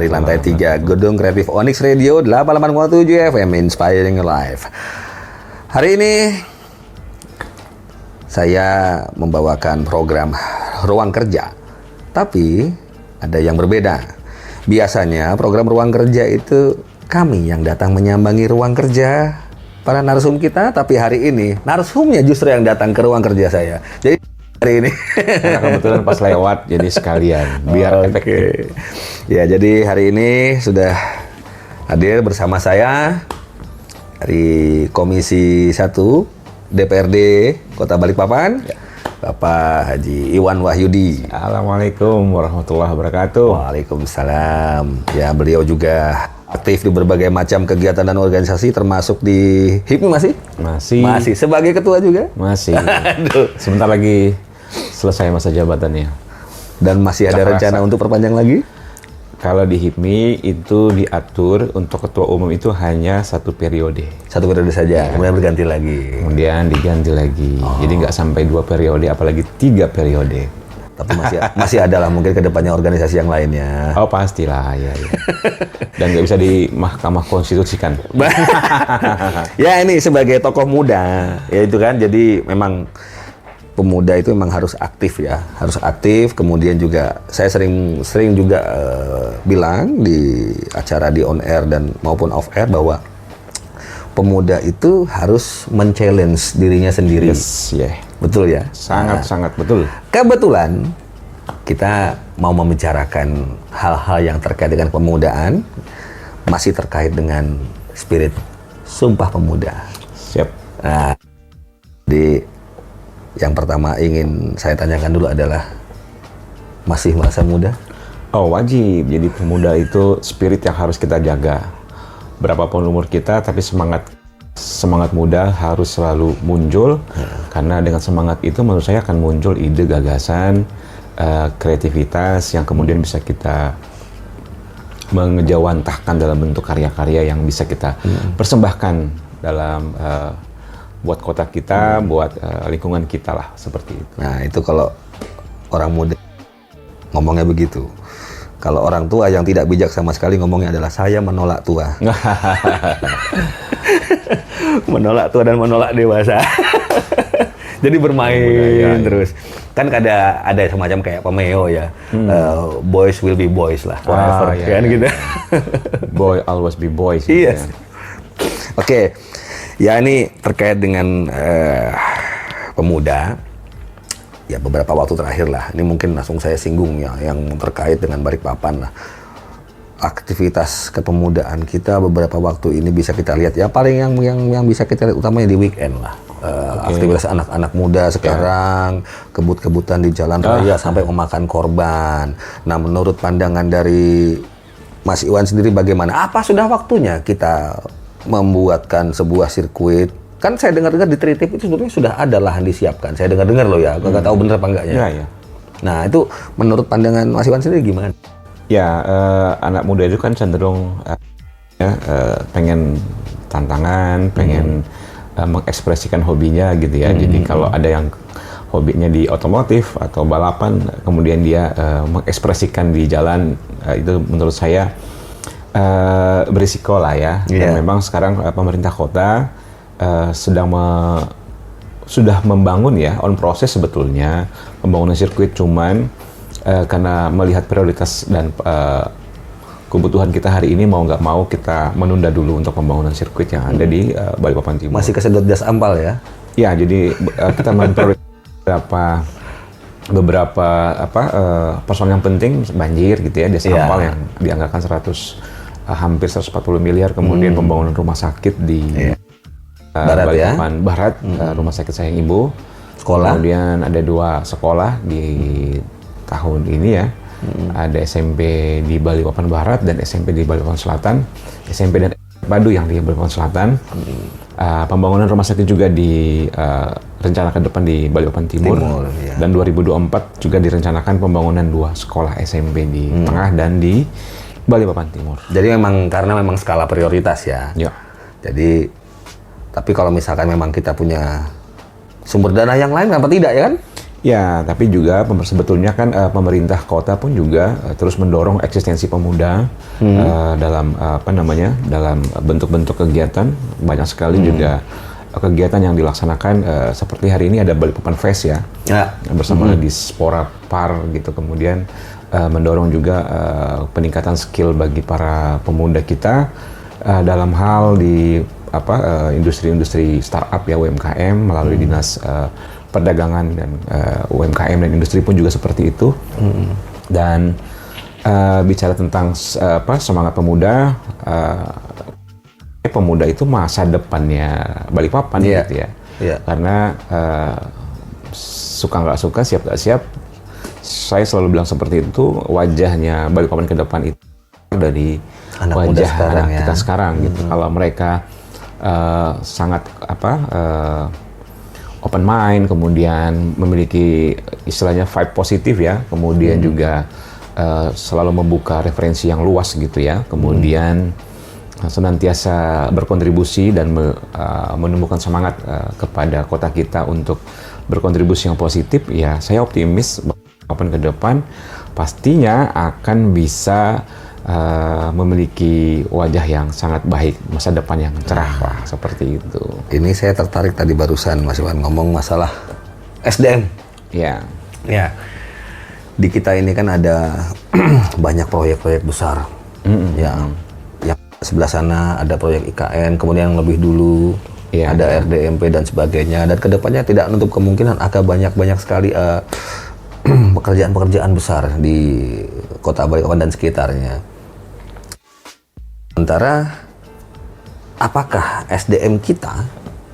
di lantai 3 Gedung Kreatif Onyx Radio 88,7 FM Inspiring Life. Hari ini saya membawakan program Ruang Kerja, tapi ada yang berbeda. Biasanya program Ruang Kerja itu kami yang datang menyambangi ruang kerja para narsum kita, tapi hari ini narsumnya justru yang datang ke ruang kerja saya. Jadi hari ini karena kebetulan pas lewat, jadi sekalian biar efektif. Ya, jadi hari ini sudah hadir bersama saya dari Komisi 1 DPRD Kota Balikpapan, Bapak Haji Iwan Wahyudi. Assalamualaikum warahmatullahi wabarakatuh. Waalaikumsalam. Ya, beliau juga aktif di berbagai macam kegiatan dan organisasi, termasuk di HIPMI masih? Masih. Sebagai ketua juga? Masih. Sebentar lagi selesai masa jabatannya. Dan masih ada rencana untuk perpanjang lagi? Kalau di HIPMI itu diatur untuk ketua umum itu hanya 1 periode. 1 periode saja, kemudian berganti lagi. Kemudian diganti lagi. Jadi nggak sampai 2 periode, apalagi 3 periode. Tapi masih ada lah mungkin kedepannya organisasi yang lainnya. Oh pastilah, ya. Dan nggak bisa di Mahkamah Konstitusi kan? Ya, ini sebagai tokoh muda, ya itu kan. Jadi memang pemuda itu memang harus aktif ya, harus aktif. Kemudian juga saya sering juga bilang di acara di on air dan maupun off air bahwa pemuda itu harus men-challenge dirinya sendiri. Yes, yeah. Betul ya? Sangat betul. Kebetulan kita mau membicarakan hal-hal yang terkait dengan pemudaan, masih terkait dengan spirit Sumpah Pemuda. Siap. Nah, di yang pertama ingin saya tanyakan dulu adalah, masih merasa muda? Oh, wajib. Jadi pemuda itu spirit yang harus kita jaga. Berapapun umur kita, tapi semangat muda harus selalu muncul. Karena dengan semangat itu menurut saya akan muncul ide, gagasan, kreativitas yang kemudian bisa kita mengejawantahkan dalam bentuk karya-karya yang bisa kita persembahkan dalam buat kota kita, buat lingkungan kita lah, seperti itu. Nah, itu kalau orang muda ngomongnya begitu. Kalau orang tua yang tidak bijak sama sekali ngomongnya adalah saya menolak tua. Menolak tua dan menolak dewasa. Jadi bermain terus. Kan ada semacam kayak pemeo ya. Boys will be boys lah, forever kan gitu. Boy always be boys. Yes. Oke. Ya, ini terkait dengan pemuda. Ya, beberapa waktu terakhir lah. Ini mungkin langsung saya singgung ya, yang terkait dengan Balikpapan lah. Aktivitas kepemudaan kita beberapa waktu ini bisa kita lihat ya, paling yang bisa kita lihat utamanya di weekend lah. Aktivitas anak-anak muda sekarang kebut-kebutan di jalan raya sampai memakan korban. Nah, menurut pandangan dari Mas Iwan sendiri bagaimana? Apa sudah waktunya kita membuatkan sebuah sirkuit? Kan saya dengar-dengar di Tritip itu sebetulnya sudah ada lahan disiapkan. Saya dengar-dengar loh ya, nggak tahu bener apa enggaknya. Ya. Nah, itu menurut pandangan Mas Iwan sendiri gimana? Ya, anak muda itu kan cenderung pengen tantangan, pengen mengekspresikan hobinya gitu ya. Jadi kalau ada yang hobinya di otomotif atau balapan, kemudian dia mengekspresikan di jalan, itu menurut saya berisiko lah ya. Dan memang sekarang pemerintah kota sudah membangun ya, on proses sebetulnya pembangunan sirkuit, cuman karena melihat prioritas dan kebutuhan kita hari ini, mau nggak mau kita menunda dulu untuk pembangunan sirkuit yang ada di Balikpapan Timur. Masih kesedot gas ampal ya? Ya, jadi kita memprioritaskan beberapa persoalan yang penting, banjir gitu ya, desa ampal yang dianggarkan hampir 140 miliar, kemudian pembangunan rumah sakit di Balikpapan Barat, Rumah Sakit Sayang Ibu, sekolah. Kemudian ada 2 sekolah di tahun ini ya, ada SMP di Balikpapan Barat dan SMP di Balikpapan Selatan, SMP dan Padu yang di Balikpapan Selatan. Pembangunan rumah sakit juga direncanakan depan di Balikpapan Timur, dan 2024 juga direncanakan pembangunan 2 sekolah SMP di Tengah dan di Balikpapan Timur. Jadi karena memang skala prioritas ya. Jadi, tapi kalau misalkan memang kita punya sumber dana yang lain, kenapa tidak ya kan? Ya, tapi juga sebetulnya kan pemerintah kota pun juga terus mendorong eksistensi pemuda dalam dalam bentuk-bentuk kegiatan. Banyak sekali juga kegiatan yang dilaksanakan seperti hari ini ada Balikpapan Fest ya, bersama Dispora Par gitu. Kemudian mendorong juga peningkatan skill bagi para pemuda kita dalam hal di industri-industri startup ya, UMKM melalui dinas perdagangan dan UMKM dan industri pun juga seperti itu. Dan bicara tentang semangat pemuda, pemuda itu masa depannya Balikpapan gitu ya. Karena suka nggak suka, siap nggak siap, saya selalu bilang seperti itu, wajahnya Balikpapan ke depan itu dari anak wajah muda sekarang, anak kita sekarang gitu. Kalau mereka sangat open mind, kemudian memiliki istilahnya vibe positif ya, kemudian juga selalu membuka referensi yang luas gitu ya, kemudian senantiasa berkontribusi dan menumbuhkan semangat kepada kota kita untuk berkontribusi yang positif, ya saya optimis kapan ke depan pastinya akan bisa memiliki wajah yang sangat baik, masa depan yang cerah lah, seperti itu. Ini saya tertarik tadi barusan Mas Iwan ngomong masalah SDM. Ya. Ya. Di kita ini kan ada banyak proyek-proyek besar. Yang sebelah sana ada proyek IKN, kemudian yang lebih dulu ada RDMP dan sebagainya. Dan kedepannya tidak menutup kemungkinan akan banyak sekali pekerjaan-pekerjaan besar di Kota Balikpapan dan sekitarnya. Sementara, apakah SDM kita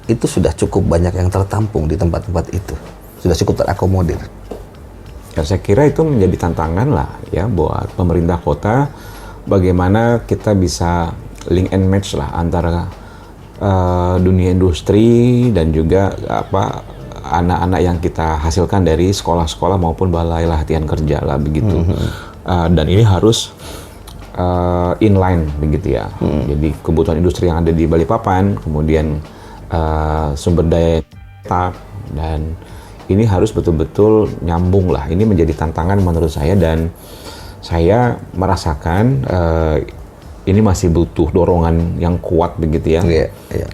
itu sudah cukup banyak yang tertampung di tempat-tempat itu? Sudah cukup terakomodir? Ya, saya kira itu menjadi tantangan lah ya buat pemerintah kota, bagaimana kita bisa link and match lah antara dunia industri dan juga anak-anak yang kita hasilkan dari sekolah-sekolah maupun balai latihan kerja lah begitu. Dan ini harus inline begitu ya. Jadi kebutuhan industri yang ada di Balikpapan, kemudian sumber daya dan ini harus betul-betul nyambung lah. Ini menjadi tantangan menurut saya, dan saya merasakan ini masih butuh dorongan yang kuat begitu ya.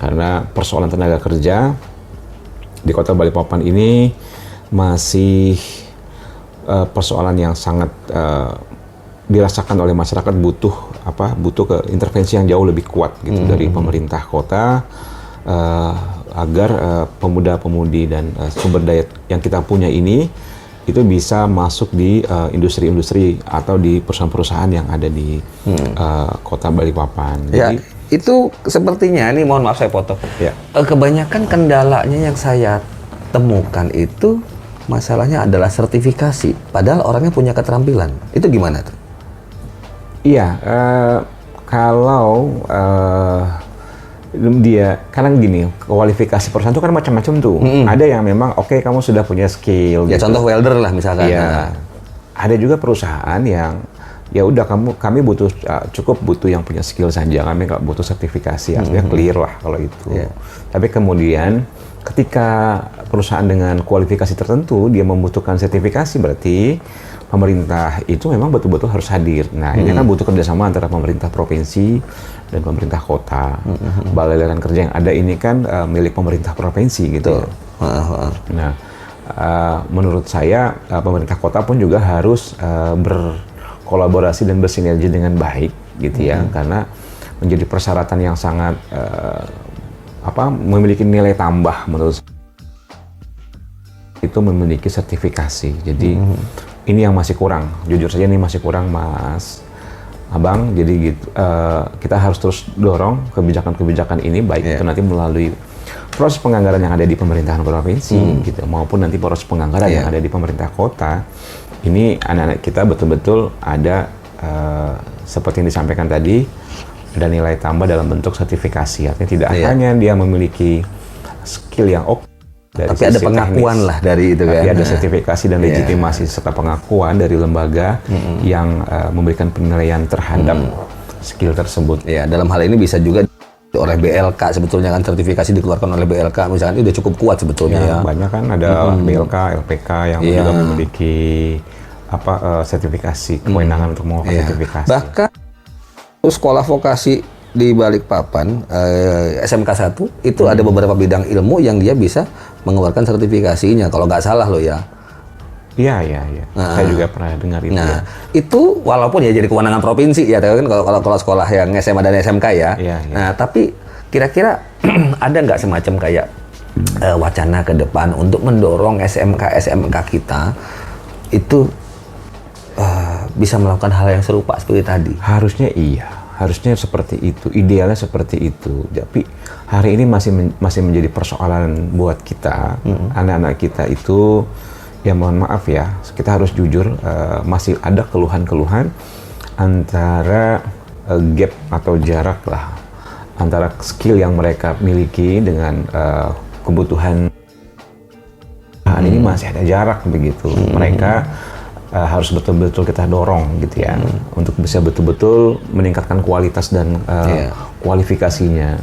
Karena persoalan tenaga kerja di Kota Balikpapan ini masih persoalan yang sangat dirasakan oleh masyarakat, butuh ke intervensi yang jauh lebih kuat gitu dari pemerintah kota agar pemuda-pemudi dan sumber daya yang kita punya ini itu bisa masuk di industri-industri atau di perusahaan-perusahaan yang ada di Kota Balikpapan. Jadi, itu sepertinya, ini mohon maaf saya potong. Kebanyakan kendalanya yang saya temukan itu masalahnya adalah sertifikasi. Padahal orangnya punya keterampilan. Itu gimana tuh? Iya, kalau dia, karena gini, kualifikasi perusahaan itu kan macam-macam tuh. Ada yang memang oke, kamu sudah punya skill. Ya gitu. Contoh welder lah misalkan. Iya. Ada juga perusahaan yang ya udah kami cukup butuh yang punya skill saja, kami nggak butuh sertifikasi, artinya clear lah kalau itu. Tapi kemudian ketika perusahaan dengan kualifikasi tertentu dia membutuhkan sertifikasi, berarti pemerintah itu memang betul-betul harus hadir. Nah, ini kan butuh kerjasama antara pemerintah provinsi dan pemerintah kota. Balai latihan kerja yang ada ini kan milik pemerintah provinsi gitu. Nah, menurut saya pemerintah kota pun juga harus berkolaborasi dan bersinergi dengan baik gitu ya, karena menjadi persyaratan yang sangat memiliki nilai tambah menurut saya itu memiliki sertifikasi. Jadi ini yang masih kurang, jujur saja ini masih kurang Mas Abang. Jadi gitu, kita harus terus dorong kebijakan-kebijakan ini, baik itu nanti melalui proses penganggaran yang ada di pemerintahan provinsi gitu, maupun nanti proses penganggaran yang ada di pemerintah kota. Ini anak-anak kita betul-betul ada seperti yang disampaikan tadi, ada nilai tambah dalam bentuk sertifikasi. Artinya tidak hanya dia memiliki skill yang oke, tapi ada pengakuan teknis lah dari itu kan. Tapi ada sertifikasi dan legitimasi serta pengakuan dari lembaga yang memberikan penilaian terhadap skill tersebut. Ya, dalam hal ini bisa juga oleh BLK sebetulnya kan, sertifikasi dikeluarkan oleh BLK misalnya itu udah cukup kuat sebetulnya ya. Banyak kan ada BLK, LPK yang juga memiliki sertifikasi kewenangan untuk mengeluarkan sertifikasi. Bahkan sekolah vokasi di Balikpapan SMK 1 itu ada beberapa bidang ilmu yang dia bisa mengeluarkan sertifikasinya kalau nggak salah loh ya. Iya. Saya juga pernah dengar itu. Nah, itu walaupun ya jadi kewenangan provinsi ya, kan kalau sekolah yang SMA dan SMK ya. Iya. Nah, tapi kira-kira ada nggak semacam kayak wacana ke depan untuk mendorong SMK kita itu bisa melakukan hal yang serupa seperti tadi? Harusnya iya. Harusnya seperti itu, idealnya seperti itu. Tapi hari ini masih menjadi persoalan buat kita, anak-anak kita itu. Ya mohon maaf ya, kita harus jujur, masih ada keluhan-keluhan antara gap atau jarak lah antara skill yang mereka miliki dengan kebutuhan. Ini masih ada jarak begitu. Mereka harus betul-betul kita dorong gitu ya, untuk bisa betul-betul meningkatkan kualitas dan kualifikasinya.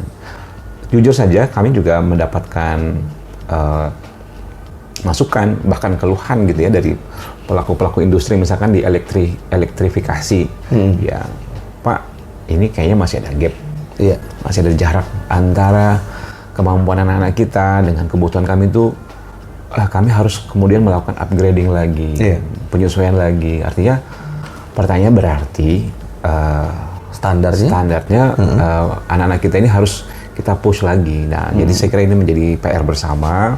Jujur saja, kami juga mendapatkan masukan bahkan keluhan gitu ya dari pelaku-pelaku industri misalkan di elektrifikasi ya, Pak, ini kayaknya masih ada gap, masih ada jarak antara kemampuan anak-anak kita dengan kebutuhan kami itu. Kami harus kemudian melakukan upgrading lagi, penyesuaian lagi. Artinya pertanyaan berarti standarnya anak-anak kita ini harus kita push lagi. Nah, jadi saya kira ini menjadi PR bersama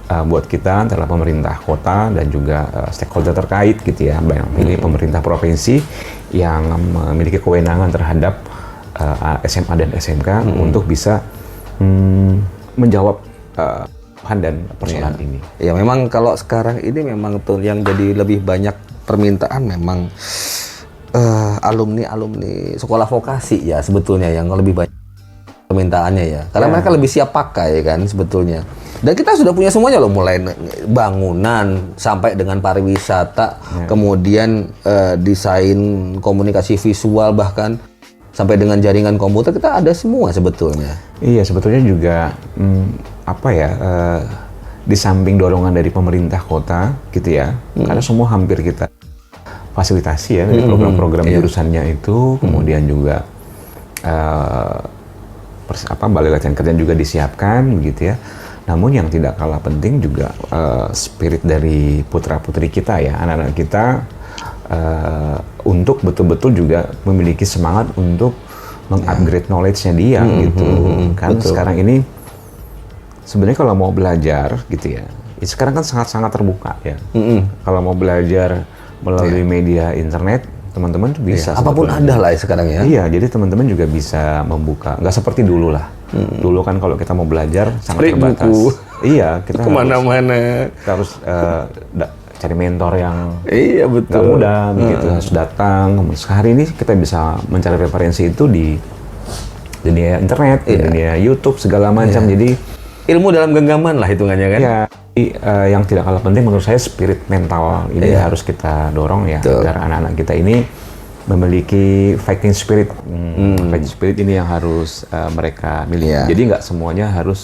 buat kita antara pemerintah kota dan juga stakeholder terkait gitu ya, ini pemerintah provinsi yang memiliki kewenangan terhadap SMA dan SMK untuk bisa menjawab dan persoalan ini. Ya memang kalau sekarang ini memang tuh yang jadi lebih banyak permintaan memang alumni sekolah vokasi ya sebetulnya yang lebih banyak permintaannya ya, karena mereka lebih siap pakai kan sebetulnya. Dan kita sudah punya semuanya loh, mulai bangunan sampai dengan pariwisata, kemudian desain komunikasi visual, bahkan sampai dengan jaringan komputer kita ada semua sebetulnya. Iya, sebetulnya juga di samping dorongan dari pemerintah kota gitu ya, karena semua hampir kita fasilitasi ya dari program-program jurusannya itu, kemudian juga balai latihan kerja juga disiapkan gitu ya. Namun yang tidak kalah penting juga spirit dari putra-putri kita ya, anak-anak kita untuk betul-betul juga memiliki semangat untuk meng-upgrade knowledge-nya dia gitu. Kan sekarang ini sebenarnya kalau mau belajar gitu ya, sekarang kan sangat-sangat terbuka ya. Kalau mau belajar melalui media internet, teman-teman bisa. Apapun ada lah sekarang ya. Iya, jadi teman-teman juga bisa membuka. Nggak seperti dulu lah. Dulu kan kalau kita mau belajar sangat terbatas. Buku. Iya, kita kemana-mana. Kita harus cari mentor yang betul. Nggak mudah, begitu harus datang. Hari ini kita bisa mencari referensi itu di dunia internet, di dunia YouTube segala macam. Jadi ilmu dalam genggaman lah hitungannya kan. Ya, yang tidak kalah penting menurut saya spirit mental ini harus kita dorong ya, agar anak-anak kita ini memiliki fighting spirit. Fighting spirit ini yang harus mereka miliki. Jadi nggak semuanya harus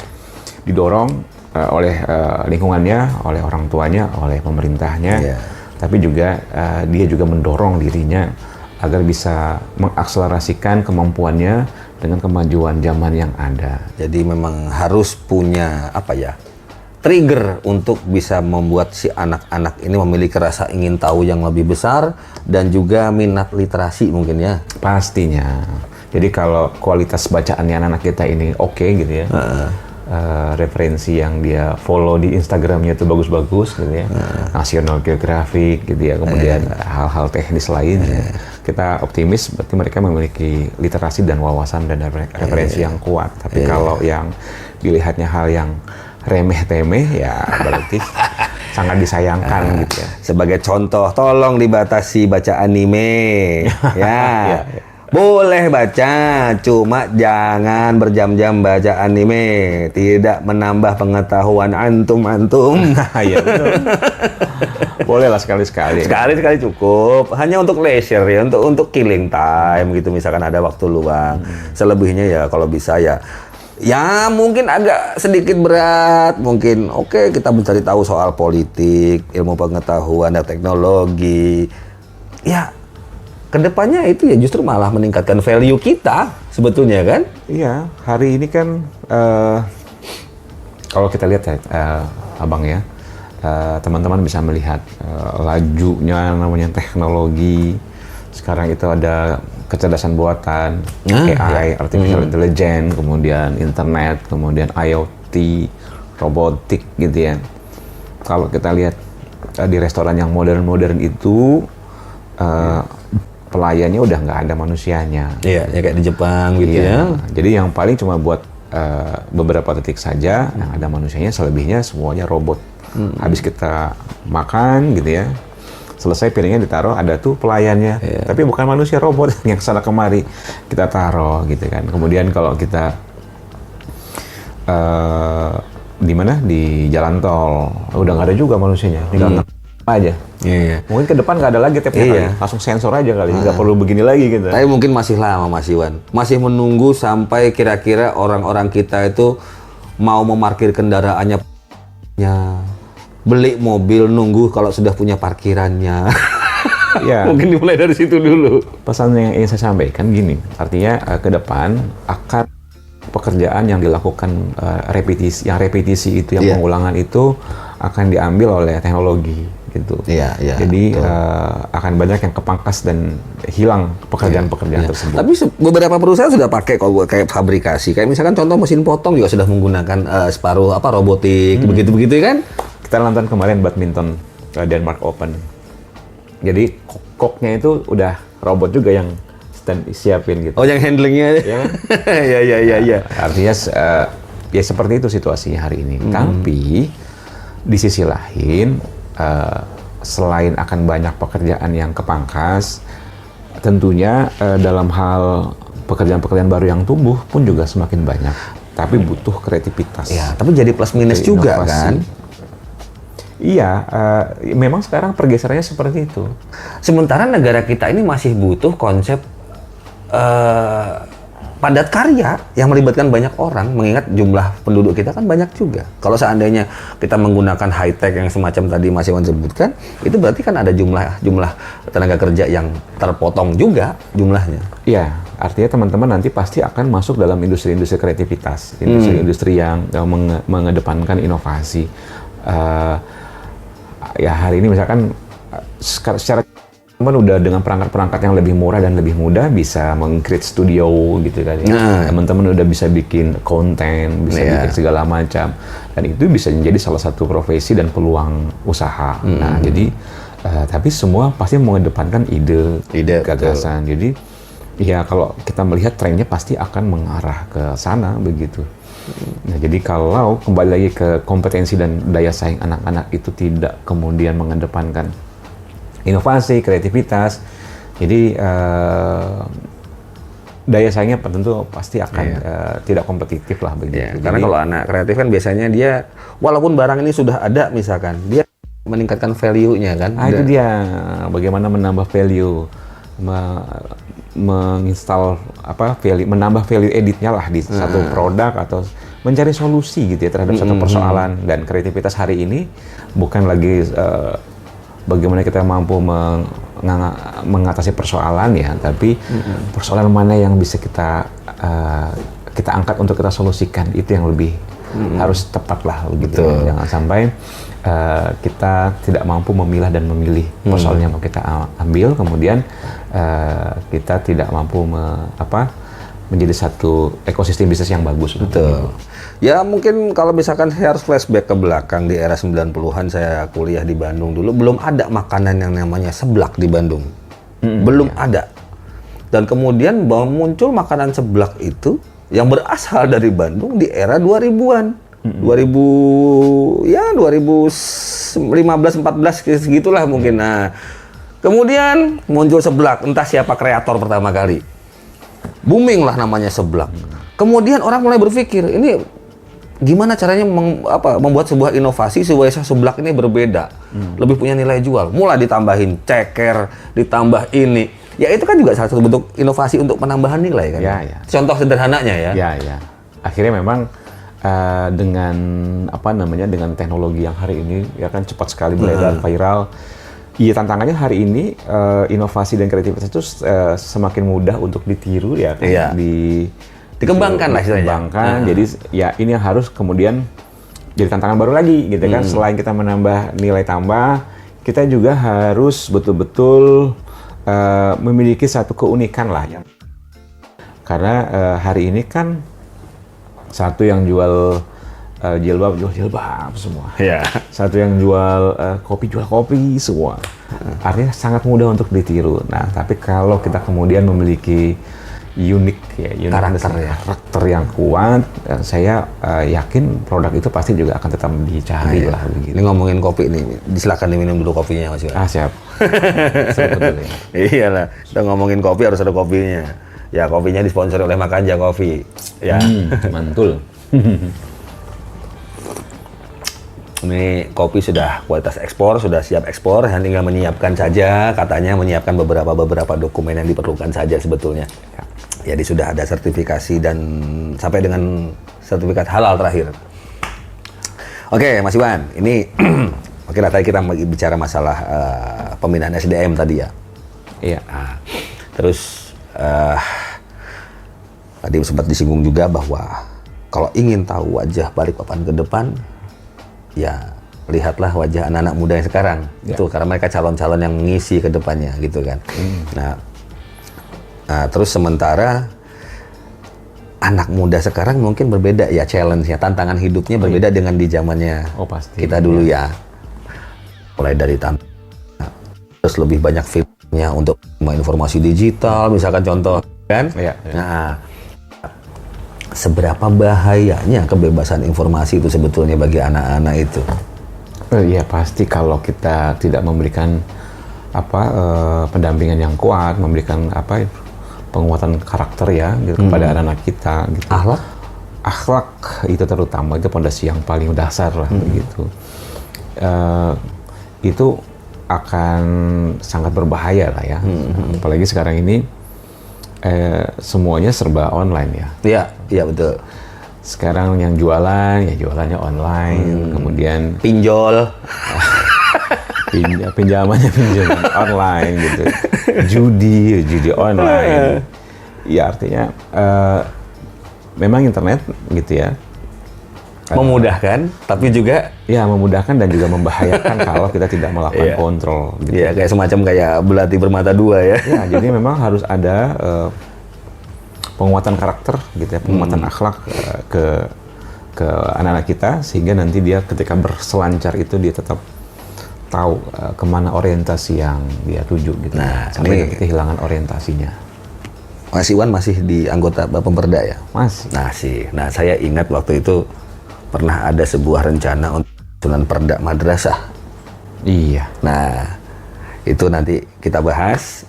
didorong oleh lingkungannya, oleh orang tuanya, oleh pemerintahnya, tapi juga dia juga mendorong dirinya agar bisa mengakselerasikan kemampuannya dengan kemajuan zaman yang ada. Jadi memang harus punya trigger untuk bisa membuat si anak-anak ini memiliki rasa ingin tahu yang lebih besar dan juga minat literasi mungkin ya. Pastinya. Jadi kalau kualitas bacaannya anak-anak kita ini oke gitu ya, referensi yang dia follow di Instagramnya itu bagus-bagus gitu ya, National Geographic gitu ya, kemudian hal-hal teknis lain, kita optimis berarti mereka memiliki literasi dan wawasan dan referensi yang kuat. Tapi kalau yang dilihatnya hal yang remeh-temeh ya berarti sangat disayangkan gitu ya. Sebagai contoh, tolong dibatasi baca anime ya. Boleh baca, cuma jangan berjam-jam baca anime, tidak menambah pengetahuan antum. Iya betul. Boleh lah sekali-sekali. Sekali-sekali cukup, hanya untuk leisure ya, untuk killing time gitu, misalkan ada waktu luang. Selebihnya ya kalau bisa ya mungkin agak sedikit berat, mungkin oke, kita mencari tahu soal politik, ilmu pengetahuan dan teknologi. Ya, kedepannya itu ya justru malah meningkatkan value kita sebetulnya kan? Iya, hari ini kan kalau kita lihat ya, Abang ya, teman-teman bisa melihat lajunya namanya teknologi. Sekarang itu ada kecerdasan buatan, AI, artificial intelligence, kemudian internet, kemudian IoT, robotik gitu ya. Kalau kita lihat di restoran yang modern-modern itu, pelayannya udah nggak ada manusianya. Iya, ya kayak di Jepang gitu ya. Jadi yang paling cuma buat beberapa detik saja yang ada manusianya, selebihnya semuanya robot. Habis kita makan gitu ya, selesai piringnya ditaruh, ada tuh pelayannya, tapi bukan manusia, robot yang sana kemari kita taruh gitu kan. Kemudian kalau kita di mana, di jalan tol udah nggak ada juga manusianya, tinggal aja. Mungkin ke depan nggak ada lagi tapnya kali, langsung sensor aja kali, nggak perlu begini lagi gitu. Tapi mungkin masih lama Mas Iwan, masih menunggu sampai kira-kira orang-orang kita itu mau memarkir kendaraannya, beli mobil nunggu kalau sudah punya parkirannya. Ya. Mungkin dimulai dari situ dulu. Pesan yang ingin saya sampaikan gini, artinya ke depan akan pekerjaan yang dilakukan repetisi itu, yang pengulangan itu akan diambil oleh teknologi gitu. Jadi akan banyak yang kepangkas dan hilang pekerjaan-pekerjaan tersebut. Tapi beberapa perusahaan sudah pakai kok kayak fabrikasi. Kayak misalkan contoh mesin potong juga sudah menggunakan separuh robotik, begitu-begitu kan? Kita nonton kemarin badminton Denmark Open. Jadi koknya itu udah robot juga yang siapin gitu. Oh, yang handlingnya? Ya. Artinya ya seperti itu situasinya hari ini. Tapi di sisi lain, selain akan banyak pekerjaan yang kepangkas, tentunya dalam hal pekerjaan-pekerjaan baru yang tumbuh pun juga semakin banyak. Tapi butuh kreativitas. Ya, tapi jadi plus minus juga kan? Iya, memang sekarang pergeserannya seperti itu. Sementara negara kita ini masih butuh konsep padat karya yang melibatkan banyak orang, mengingat jumlah penduduk kita kan banyak juga. Kalau seandainya kita menggunakan high tech yang semacam tadi Mas Iwan sebutkan, itu berarti kan ada jumlah tenaga kerja yang terpotong juga jumlahnya. Iya, artinya teman-teman nanti pasti akan masuk dalam industri-industri kreativitas, industri-industri yang mengedepankan inovasi. Ya hari ini misalkan secara teman udah dengan perangkat-perangkat yang lebih murah dan lebih mudah bisa meng-create studio gitu kan ya. Teman-teman udah bisa bikin konten, bisa bikin segala macam, dan itu bisa menjadi salah satu profesi dan peluang usaha. Nah jadi tapi semua pasti mengedepankan ide gagasan. Betul. Jadi ya kalau kita melihat trennya pasti akan mengarah ke sana begitu. Nah, jadi kalau kembali lagi ke kompetensi dan daya saing anak-anak itu tidak kemudian mengedepankan inovasi, kreativitas, jadi daya saingnya tentu pasti akan tidak kompetitif lah begitu. Karena kalau anak kreatif kan biasanya dia, walaupun barang ini sudah ada misalkan, dia meningkatkan value-nya kan. Itu dia, bagaimana menambah value, menginstal value, menambah value editnya lah di satu produk, atau mencari solusi gitu ya terhadap satu persoalan. Dan kreativitas hari ini bukan lagi bagaimana kita mampu mengatasi persoalan ya, tapi persoalan mana yang bisa kita angkat untuk kita solusikan, itu yang lebih harus tepat lah begitu. Jangan sampai kita tidak mampu memilah dan memilih persoalan yang mau kita ambil, kemudian kita tidak mampu menjadi satu ekosistem bisnis yang bagus. Betul. Ya mungkin kalau misalkan saya harus flashback ke belakang di era 90-an, saya kuliah di Bandung dulu, belum ada makanan yang namanya seblak di Bandung. Belum ada. Dan kemudian muncul makanan seblak itu yang berasal dari Bandung di era 2000-an. 2015-14 segitulah mungkin. Nah, kemudian muncul seblak, entah siapa kreator pertama kali. Booming lah namanya seblak. Kemudian orang mulai berpikir, ini gimana caranya membuat sebuah inovasi sebuah seblak ini berbeda, lebih punya nilai jual. Mulai ditambahin ceker, ditambah ini. Ya itu kan juga salah satu bentuk inovasi untuk penambahan nilai kan. Ya, ya. Contoh sederhananya ya. Ya, ya. Akhirnya memang dengan dengan teknologi yang hari ini ya kan cepat sekali beredar, viral. Iya, tantangannya hari ini inovasi dan kreativitas itu semakin mudah untuk ditiru ya kan. Iya. Dikembangkan lah istilahnya. Dikembangkan. Jadi ya ini yang harus kemudian jadi tantangan baru lagi gitu kan. Selain kita menambah nilai tambah, kita juga harus betul-betul memiliki satu keunikan lah ya. Karena hari ini kan satu yang jual jilbab semua. Iya. Satu yang jual kopi semua. Artinya sangat mudah untuk ditiru. Nah, tapi kalau kita kemudian memiliki karakter yang kuat, saya yakin produk itu pasti juga akan tetap dicari lah. Begitu. Ini ngomongin kopi nih, silakan diminum dulu kopinya Mas Iwan. Siap. Iyalah, kita ngomongin kopi harus ada kopinya. Ya kopinya disponsori oleh Makanja Coffee. Ya. Mantul. Ini kopi sudah kualitas ekspor, sudah siap ekspor, hanya tinggal menyiapkan saja, katanya menyiapkan beberapa dokumen yang diperlukan saja sebetulnya. Jadi sudah ada sertifikasi dan sampai dengan sertifikat halal terakhir. Oke, Mas Iwan, ini oke lah, tadi kita bicara masalah pembinaan SDM tadi ya. Iya. Nah, terus tadi sempat disinggung juga bahwa kalau ingin tahu wajah Balikpapan ke depan, ya lihatlah wajah anak-anak muda yang sekarang. Itu karena mereka calon-calon yang mengisi ke depannya gitu kan. Nah, terus sementara anak muda sekarang mungkin berbeda ya, challenge-nya, tantangan hidupnya berbeda dengan di zamannya kita dulu ya. Mulai dari terus lebih banyak filmnya untuk informasi digital, misalkan contoh kan. Nah, seberapa bahayanya kebebasan informasi itu sebetulnya bagi anak-anak itu? Iya, pasti kalau kita tidak memberikan pendampingan yang kuat, memberikan penguatan karakter ya gitu, kepada anak-anak kita gitu. Akhlak itu terutama, itu pondasi yang paling dasar lah begitu. Itu akan sangat berbahaya lah ya. Apalagi sekarang ini semuanya serba online ya. Iya betul. Sekarang yang jualan ya jualannya online, kemudian pinjol. pinjaman online gitu, judi online. Ya artinya memang internet gitu ya memudahkan, tapi juga ya memudahkan dan juga membahayakan kalau kita tidak melakukan kontrol. Gitu. Iya, kayak semacam kayak belati bermata dua ya. Ya, jadi memang harus ada penguatan karakter gitu ya, penguatan akhlak ke anak-anak kita, sehingga nanti dia ketika berselancar itu dia tetap tahu kemana orientasi yang dia tuju gitu. Nah, sampai nanti kehilangan orientasinya. Mas Iwan masih di anggota Pemperda ya? Masih. Nah, saya ingat waktu itu pernah ada sebuah rencana untuk susunan perda madrasah. Iya. Nah, itu nanti kita bahas,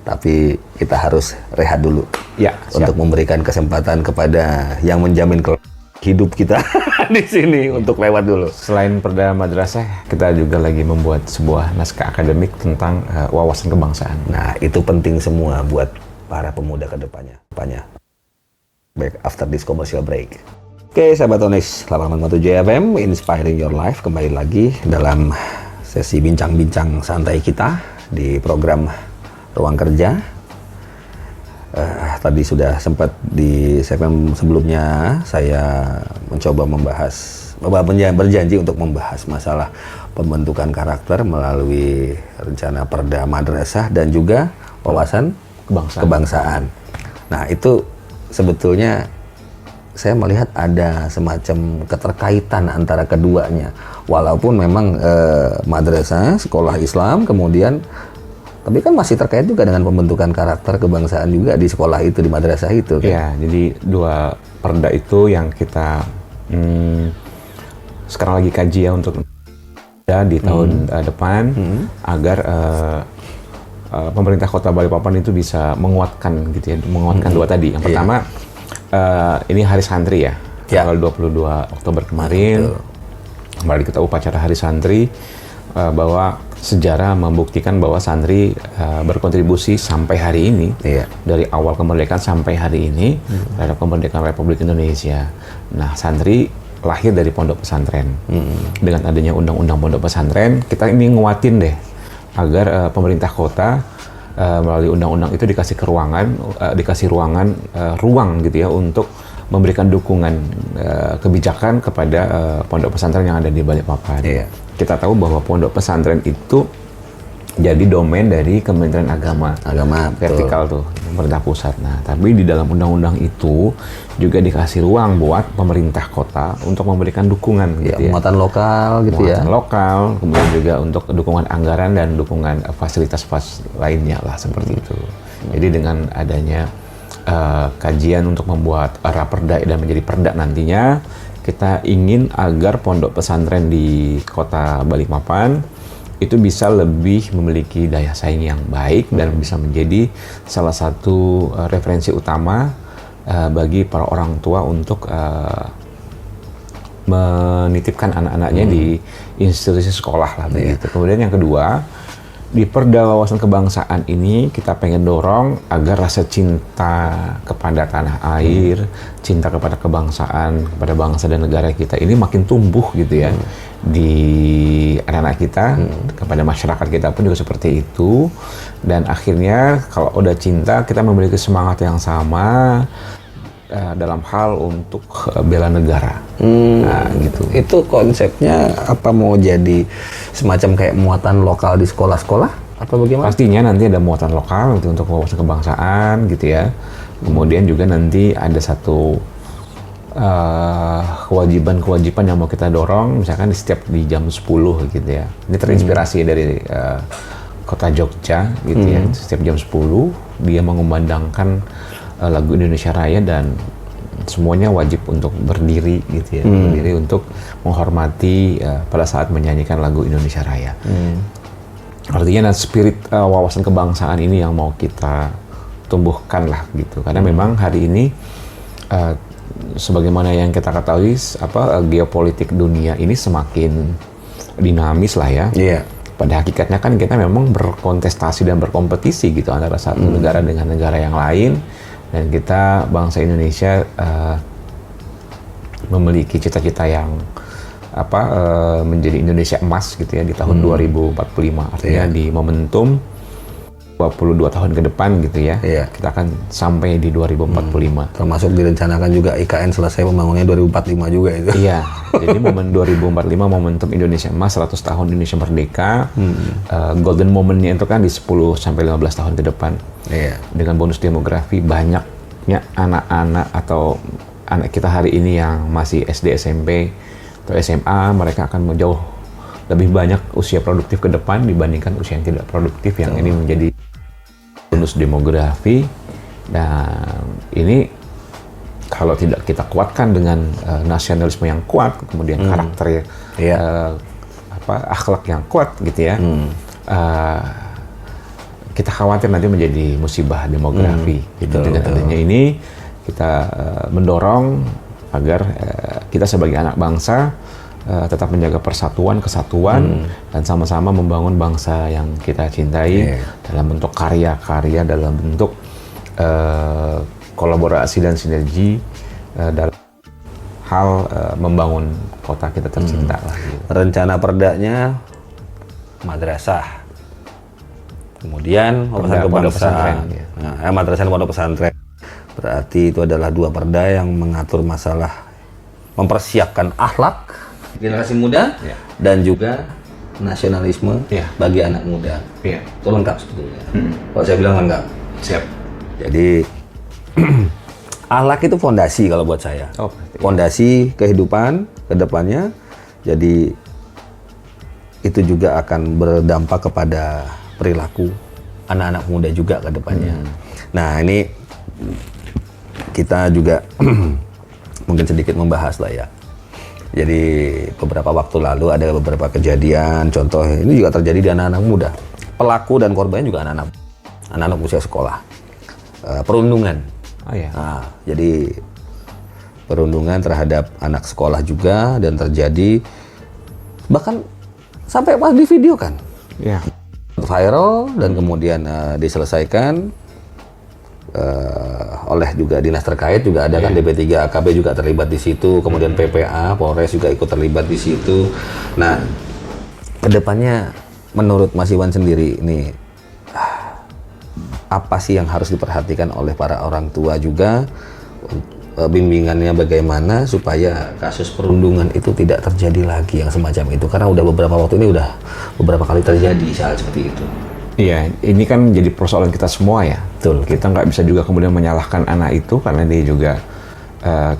tapi kita harus rehat dulu. Ya, untuk memberikan kesempatan kepada yang menjamin hidup kita di sini untuk lewat dulu. Selain perda madrasah, kita juga lagi membuat sebuah naskah akademik tentang wawasan kebangsaan. Nah, itu penting semua buat para pemuda ke depannya. Back after this commercial break. Oke, sahabat Onyx 88.7 FM, Inspiring Your Life, kembali lagi dalam sesi bincang-bincang santai kita di program Ruang Kerja. Tadi sudah sempat di segmen sebelumnya saya mencoba berjanji untuk membahas masalah pembentukan karakter melalui rencana perda madrasah dan juga wawasan kebangsaan. Nah, itu sebetulnya saya melihat ada semacam keterkaitan antara keduanya. Walaupun memang madrasah, sekolah Islam, kemudian tapi kan masih terkait juga dengan pembentukan karakter kebangsaan juga di sekolah itu, di madrasah itu kan? Ya, jadi dua perda itu yang kita sekarang lagi kaji ya untuk di tahun depan agar pemerintah Kota Balikpapan itu bisa menguatkan gitu ya, menguatkan dua tadi. Yang pertama ini Hari Santri ya. tanggal 22 Oktober kemarin. Kembali kita upacara Hari Santri, bahwa sejarah membuktikan bahwa santri berkontribusi sampai hari ini, dari awal kemerdekaan sampai hari ini terhadap kemerdekaan Republik Indonesia. Nah, santri lahir dari pondok pesantren. Dengan adanya undang-undang pondok pesantren, kita ini nguatin deh agar pemerintah kota melalui undang-undang itu dikasih ruang gitu ya untuk memberikan dukungan kebijakan kepada pondok pesantren yang ada di Balikpapan. Kita tahu bahwa pondok pesantren itu jadi domain dari Kementerian Agama vertikal tuh, pemerintah pusat. Nah, tapi di dalam undang-undang itu juga dikasih ruang buat pemerintah kota untuk memberikan dukungan gitu ya. Muatan lokal gitu muatan lokal, kemudian juga untuk dukungan anggaran dan dukungan fasilitas lainnya lah seperti itu. Jadi dengan adanya kajian untuk membuat raperda dan menjadi perda nantinya, kita ingin agar pondok pesantren di kota Balikpapan itu bisa lebih memiliki daya saing yang baik dan bisa menjadi salah satu referensi utama bagi para orang tua untuk menitipkan anak-anaknya di institusi sekolah lah begitu. Kemudian yang kedua, di Perda Wawasan Kebangsaan ini kita pengen dorong agar rasa cinta kepada tanah air, cinta kepada kebangsaan, kepada bangsa dan negara kita ini makin tumbuh gitu ya. Di anak-anak kita, kepada masyarakat kita pun juga seperti itu. Dan akhirnya kalau udah cinta, kita memiliki semangat yang sama dalam hal untuk bela negara. Nah, gitu. Itu konsepnya apa, mau jadi semacam kayak muatan lokal di sekolah-sekolah apa bagaimana? Pastinya nanti ada muatan lokal untuk wawasan kebangsaan gitu ya. Kemudian juga nanti ada satu kewajiban-kewajiban yang mau kita dorong, misalkan di jam 10 gitu ya. Ini terinspirasi dari kota Jogja gitu ya. Setiap jam 10 dia mengumandangkan lagu Indonesia Raya dan semuanya wajib untuk berdiri gitu ya. Berdiri untuk menghormati pada saat menyanyikan lagu Indonesia Raya. Artinya spirit wawasan kebangsaan ini yang mau kita tumbuhkan lah gitu. Karena memang hari ini sebagaimana yang kita ketahui geopolitik dunia ini semakin dinamis lah ya. Pada hakikatnya kan kita memang berkontestasi dan berkompetisi gitu antara satu negara dengan negara yang lain. Dan kita bangsa Indonesia memiliki cita-cita yang menjadi Indonesia emas gitu ya di tahun 2045. Artinya di momentum 22 tahun ke depan gitu ya. Kita akan sampai di 2045. Termasuk direncanakan juga IKN selesai pembangunannya 2045 juga itu. Iya. Jadi momen 2045 momentum Indonesia emas 100 tahun Indonesia merdeka. Golden momennya itu kan di 10 sampai 15 tahun ke depan. Dengan bonus demografi, banyaknya anak-anak atau anak kita hari ini yang masih SD, SMP atau SMA, mereka akan jauh lebih banyak usia produktif ke depan dibandingkan usia yang tidak produktif, yang ini menjadi bonus demografi. Dan ini kalau tidak kita kuatkan dengan nasionalisme yang kuat, kemudian karakter akhlak yang kuat gitu ya, kita khawatir nanti menjadi musibah demografi. Dengan adanya ini kita mendorong agar kita sebagai anak bangsa tetap menjaga persatuan, kesatuan, dan sama-sama membangun bangsa yang kita cintai dalam bentuk karya-karya, dalam bentuk kolaborasi dan sinergi dalam hal membangun kota kita tercinta lah. Gitu. Rencana perdanya madrasah, kemudian wawasan kebangsaan, madrasah dan pondok pesantren. Berarti itu adalah dua perda yang mengatur masalah mempersiapkan akhlak generasi muda dan juga nasionalisme bagi anak muda. Itu lengkap sebetulnya. Kalau saya bilang lengkap. Siap. Jadi akhlak itu fondasi kalau buat saya. Fondasi kehidupan ke depannya. Jadi itu juga akan berdampak kepada perilaku anak-anak muda juga ke depannya. Nah, ini kita juga mungkin sedikit membahas lah ya. Jadi beberapa waktu lalu ada beberapa kejadian, contoh ini juga terjadi di anak-anak muda. Pelaku dan korbannya juga anak-anak usia sekolah. Perundungan. Nah, jadi perundungan terhadap anak sekolah juga, dan terjadi bahkan sampai pas di video kan, viral dan kemudian diselesaikan oleh juga dinas terkait juga ada kan, DP3 AKB juga terlibat di situ, kemudian PPA Polres juga ikut terlibat di situ. Nah, kedepannya menurut Mas Iwan sendiri ini apa sih yang harus diperhatikan oleh para orang tua juga, bimbingannya bagaimana supaya kasus perundungan itu tidak terjadi lagi yang semacam itu, karena udah beberapa waktu ini udah beberapa kali terjadi hal seperti itu. Iya, ini kan jadi persoalan kita semua ya. Betul. Kita nggak bisa juga kemudian menyalahkan anak itu karena dia juga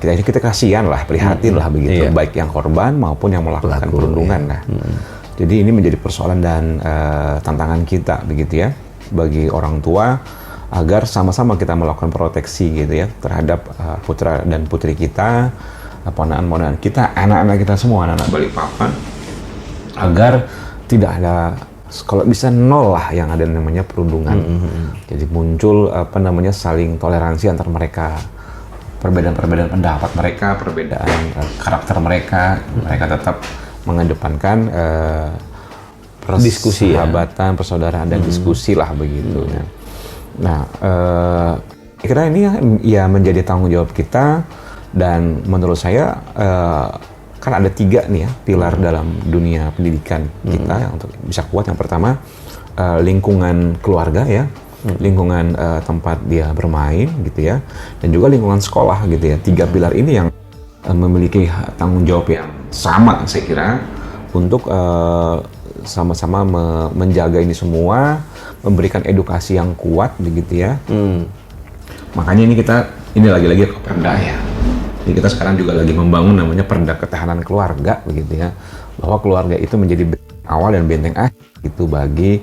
kita kasihan lah, prihatin lah begitu, baik yang korban maupun yang melakukan perundungan lah. Jadi ini menjadi persoalan dan tantangan kita begitu ya bagi orang tua, agar sama-sama kita melakukan proteksi gitu ya terhadap putra dan putri kita, ponakan-ponakan kita, anak-anak kita semua, anak-anak Balikpapan, agar tidak ada, kalau bisa nol lah yang ada namanya perundungan. Jadi muncul saling toleransi antar mereka, perbedaan-perbedaan pendapat mereka, perbedaan karakter mereka, mereka tetap mengedepankan diskusi, persahabatan, persaudaraan dan diskusi lah begitu ya. Nah, kira ini ya menjadi tanggung jawab kita, dan menurut saya kan ada 3 nih ya pilar dalam dunia pendidikan kita yang untuk bisa kuat. Yang pertama lingkungan keluarga ya, lingkungan tempat dia bermain gitu ya, dan juga lingkungan sekolah gitu ya. 3 pilar ini yang memiliki tanggung jawab yang sama saya kira untuk sama-sama menjaga ini semua, memberikan edukasi yang kuat begitu ya. Makanya ini lagi-lagi ke Perda ya. Jadi kita sekarang juga lagi membangun namanya Perda Ketahanan Keluarga begitu ya. Bahwa keluarga itu menjadi awal dan benteng akhir itu bagi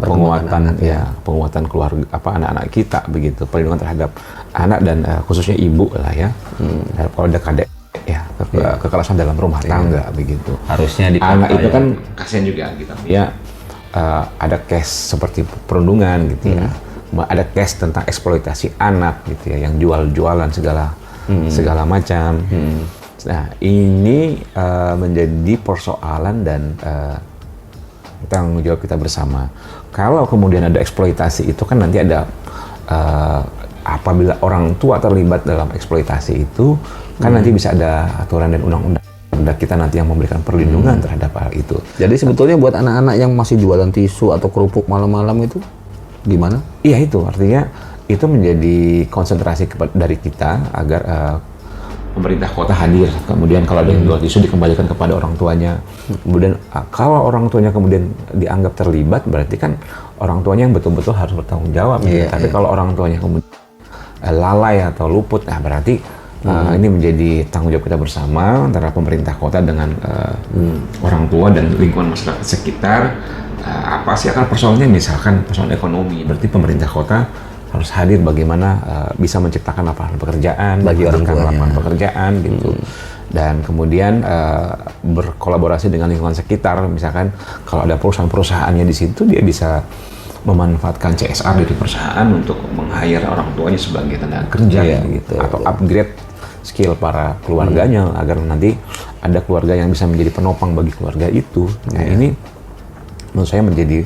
penguatan penguatan keluarga anak-anak kita begitu. Perlindungan terhadap anak dan khususnya ibu lah ya. Dan kalau ada KDRT ya, kekerasan dalam rumah tangga begitu. Harusnya anak itu kan kasihan juga gitu ya. Ada case seperti perundungan gitu ya, ada case tentang eksploitasi anak gitu ya, yang jual-jualan segala macam. Nah ini menjadi persoalan dan tanggung jawab kita bersama. Kalau kemudian ada eksploitasi itu kan nanti ada apabila orang tua terlibat dalam eksploitasi itu kan nanti bisa ada aturan dan undang-undang kita nanti yang memberikan perlindungan terhadap hal itu. Jadi sebetulnya buat anak-anak yang masih jualan tisu atau kerupuk malam-malam itu gimana? Iya, itu artinya itu menjadi konsentrasi dari kita agar pemerintah kota hadir. Kemudian kalau ada yang jual tisu dikembalikan kepada orang tuanya. Kemudian kalau orang tuanya kemudian dianggap terlibat, berarti kan orang tuanya yang betul-betul harus bertanggung jawab. Tapi kalau orang tuanya kemudian lalai atau luput, nah berarti ini menjadi tanggung jawab kita bersama antara pemerintah kota dengan orang tua dan lingkungan masyarakat sekitar. Apa sih akan persoalannya? Misalkan persoalan ekonomi, berarti pemerintah kota harus hadir bagaimana bisa menciptakan lapangan pekerjaan bagi orang tua, lapangan pekerjaan gitu. Dan kemudian berkolaborasi dengan lingkungan sekitar, misalkan kalau ada perusahaan-perusahaannya di situ, dia bisa memanfaatkan CSR dari perusahaan untuk meng-hire orang tuanya sebagai tenaga kerja gitu, atau upgrade skill para keluarganya agar nanti ada keluarga yang bisa menjadi penopang bagi keluarga itu. Nah ini menurut saya menjadi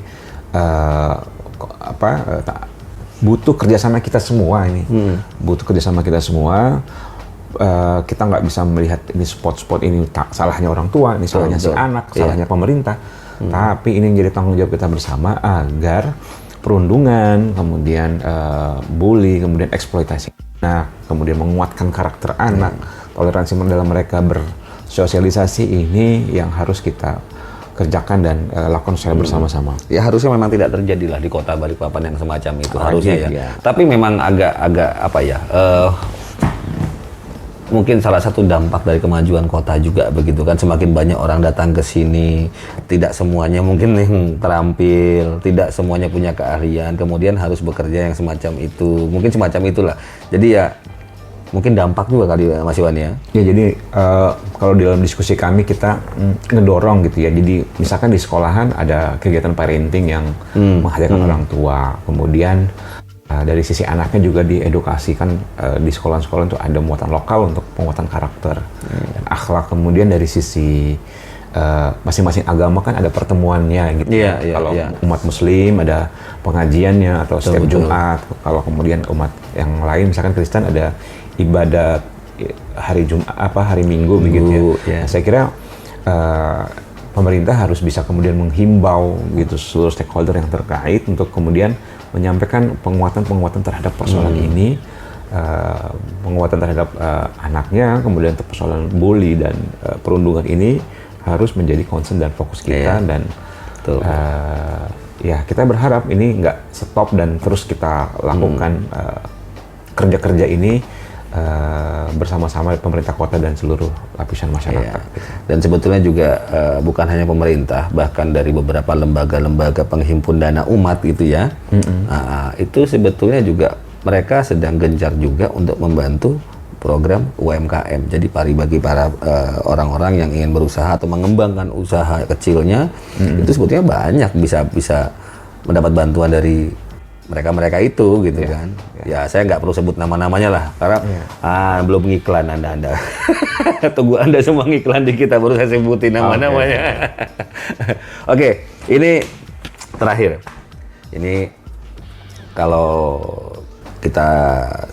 butuh kerjasama kita semua ini, butuh kerjasama kita semua. Kita nggak bisa melihat ini spot-spot ini salahnya orang tua, ini salahnya si anak, salahnya pemerintah. Tapi ini menjadi tanggung jawab kita bersama agar perundungan, kemudian bully, kemudian eksploitasi anak, kemudian menguatkan karakter anak, toleransi dalam mereka bersosialisasi, ini yang harus kita kerjakan dan lakukan secara bersama-sama. Ya harusnya memang tidak terjadi lah di kota Balikpapan yang semacam itu, harusnya ya. Tapi memang agak apa ya, mungkin salah satu dampak dari kemajuan kota juga begitu kan, semakin banyak orang datang ke sini, tidak semuanya mungkin terampil, tidak semuanya punya keahlian, kemudian harus bekerja yang semacam itu, mungkin semacam itulah. Jadi ya mungkin dampak juga kali Mas Iwan ya. Ya jadi kalau dalam diskusi kami kita ngedorong gitu ya, jadi misalkan di sekolahan ada kegiatan parenting yang menghadirkan orang tua, kemudian Dari sisi anaknya juga diedukasikan di sekolah-sekolah itu ada muatan lokal untuk penguatan karakter dan akhlak. Kemudian dari sisi masing-masing agama kan ada pertemuannya gitu. Kalau umat Muslim ada pengajiannya atau setiap Jumat. Kalau kemudian umat yang lain misalkan Kristen ada ibadat hari Jumat hari Minggu begitu ya. Nah, saya kira pemerintah harus bisa kemudian menghimbau gitu seluruh stakeholder yang terkait untuk kemudian menyampaikan penguatan terhadap persoalan ini, penguatan terhadap anaknya, kemudian persoalan bully dan perundungan ini harus menjadi concern dan fokus kita dan ya kita berharap ini nggak stop dan terus kita lakukan kerja-kerja ini bersama-sama pemerintah kota dan seluruh lapisan masyarakat. Dan sebetulnya juga bukan hanya pemerintah, bahkan dari beberapa lembaga-lembaga penghimpun dana umat gitu ya, itu sebetulnya juga mereka sedang gencar juga untuk membantu program UMKM. Jadi bagi para orang-orang yang ingin berusaha atau mengembangkan usaha kecilnya, itu sebetulnya banyak bisa mendapat bantuan dari mereka itu gitu kan. Ya saya nggak perlu sebut nama-namanya lah karena belum ngiklan Anda. Tunggu Anda semua ngiklan di kita baru saya sebutin nama-namanya. Oke, ini terakhir. Ini kalau kita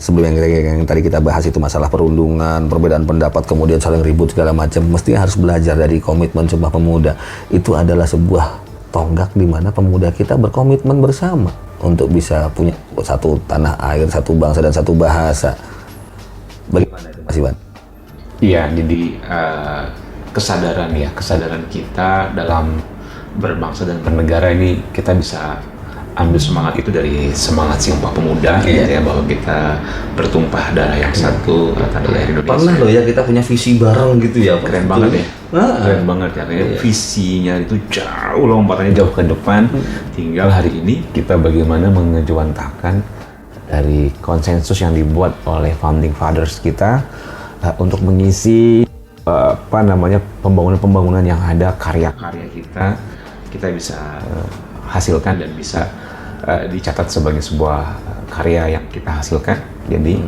sebelum yang tadi kita bahas itu masalah perundungan, perbedaan pendapat, kemudian saling ribut segala macam, mestinya harus belajar dari komitmen Sumpah Pemuda. Itu adalah sebuah tonggak di mana pemuda kita berkomitmen bersama untuk bisa punya satu tanah air, satu bangsa dan satu bahasa. Bagaimana itu Mas Iwan? Iya, jadi kesadaran kita dalam berbangsa dan bernegara ini kita bisa ambil semangat itu dari semangat Sumpah Pemuda gitu ya, bahwa kita bertumpah darah yang satu atas daerah Indonesia. Pernah loh ya kita punya visi bareng gitu ya. Keren banget ya. Keren banget karena visinya itu jauh lompatannya jauh ke depan. Tinggal hari ini kita bagaimana mengejuantahkan dari konsensus yang dibuat oleh founding fathers kita untuk mengisi pembangunan yang ada, karya-karya kita bisa hasilkan dan bisa dicatat sebagai sebuah karya yang kita hasilkan. Jadi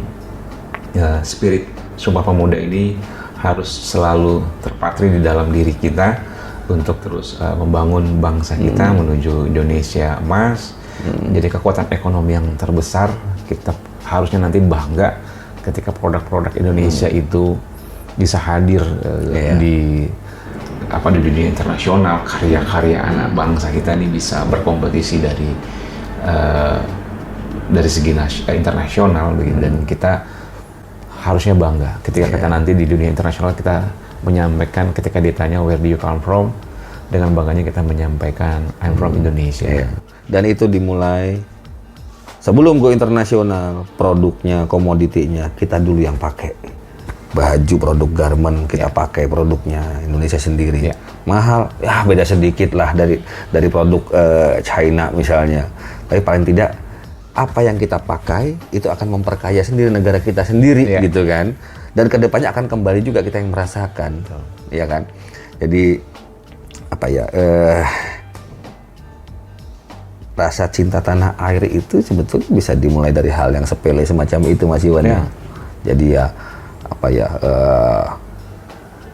spirit Sumpah Pemuda ini harus selalu terpatri di dalam diri kita untuk terus membangun bangsa kita menuju Indonesia emas, jadi kekuatan ekonomi yang terbesar. Kita harusnya nanti bangga ketika produk-produk Indonesia itu bisa hadir di dunia internasional. Karya-karya anak bangsa kita ini bisa berkompetisi dari segi internasional begitu. Dan kita harusnya bangga ketika kita nanti di dunia internasional kita menyampaikan, ketika ditanya where do you come from, dengan bangganya kita menyampaikan I'm from Indonesia. Dan itu dimulai sebelum go internasional, produknya, komoditinya kita dulu yang pakai. Baju produk garment kita pakai produknya Indonesia sendiri. Mahal ya beda sedikit lah dari produk China misalnya, tapi paling tidak apa yang kita pakai itu akan memperkaya sendiri negara kita sendiri gitu kan, dan kedepannya akan kembali juga kita yang merasakan, ya kan. Jadi rasa cinta tanah air itu sebetulnya bisa dimulai dari hal yang sepele semacam itu Mas Iwan ya. Jadi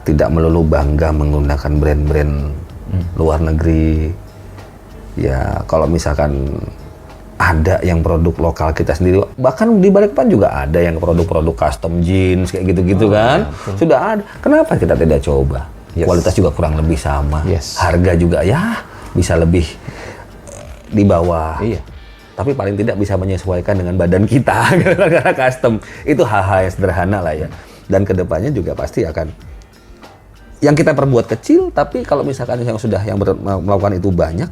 tidak melulu bangga menggunakan brand-brand luar negeri. Ya kalau misalkan ada yang produk lokal kita sendiri, bahkan di Balikpapan juga ada yang produk-produk custom jeans kayak gitu-gitu kan. Sudah ada. Kenapa kita tidak coba? Kualitas juga kurang lebih sama. Harga juga ya bisa lebih di bawah. Tapi paling tidak bisa menyesuaikan dengan badan kita karena custom. Itu hal-hal yang sederhana lah ya. Dan kedepannya juga pasti akan yang kita perbuat kecil, tapi kalau misalkan yang melakukan itu banyak,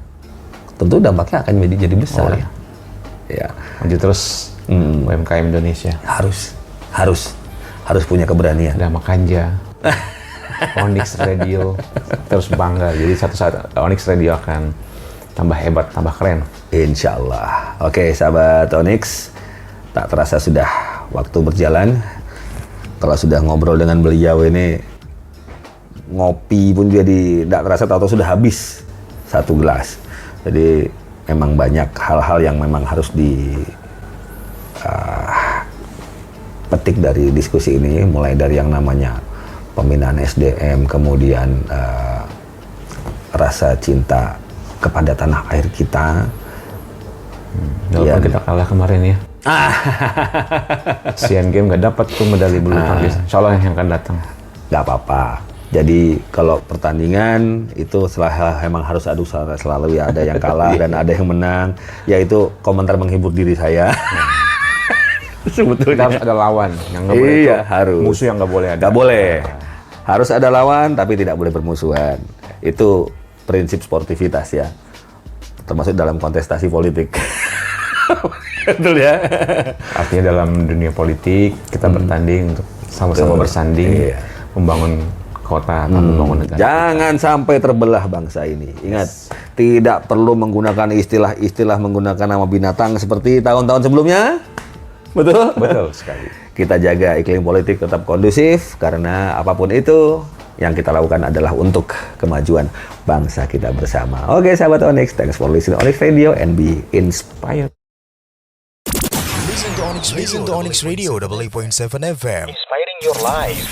tentu dampaknya akan jadi besar. Ya. Maju terus UMKM Indonesia. Harus punya keberanian. Ada Makanja, Onyx Radio, terus bangga. Jadi satu saat Onyx Radio akan tambah hebat, tambah keren. Insya Allah. Oke, sahabat Onyx, tak terasa sudah waktu berjalan. Kalau sudah ngobrol dengan beliau ini, ngopi pun jadi tidak terasa, tahu-tahu sudah habis satu gelas. Jadi memang banyak hal-hal yang memang harus petik dari diskusi ini, mulai dari yang namanya pembinaan SDM, kemudian rasa cinta kepada tanah air kita. Walaupun kita kalah kemarin ya. Asian Games nggak dapat tuh medali bulu tangkis. Insya Allah yang akan datang. Nggak apa-apa. Jadi kalau pertandingan itu emang harus selalu ya, ada yang kalah dan ada yang menang. Yaitu komentar menghibur diri saya. Sebetulnya Kita harus ada lawan yang nggak boleh. Iya, harus. Musuh yang nggak boleh ada. Nggak boleh. Harus ada lawan tapi tidak boleh bermusuhan. Itu prinsip sportivitas ya. Termasuk dalam kontestasi politik. Betul ya. Artinya dalam dunia politik kita bertanding untuk sama-sama bersanding, membangun kota atau membangun negara. Jangan sampai terbelah bangsa ini. Ingat, tidak perlu menggunakan istilah-istilah menggunakan nama binatang seperti tahun-tahun sebelumnya. Betul? Betul sekali. Kita jaga iklim politik tetap kondusif karena apapun itu yang kita lakukan adalah untuk kemajuan bangsa kita bersama. Oke, sahabat Onyx, thanks for listening Onyx Radio and be inspired. Listen to Onyx Radio, 88.7 FM. Inspiring your life.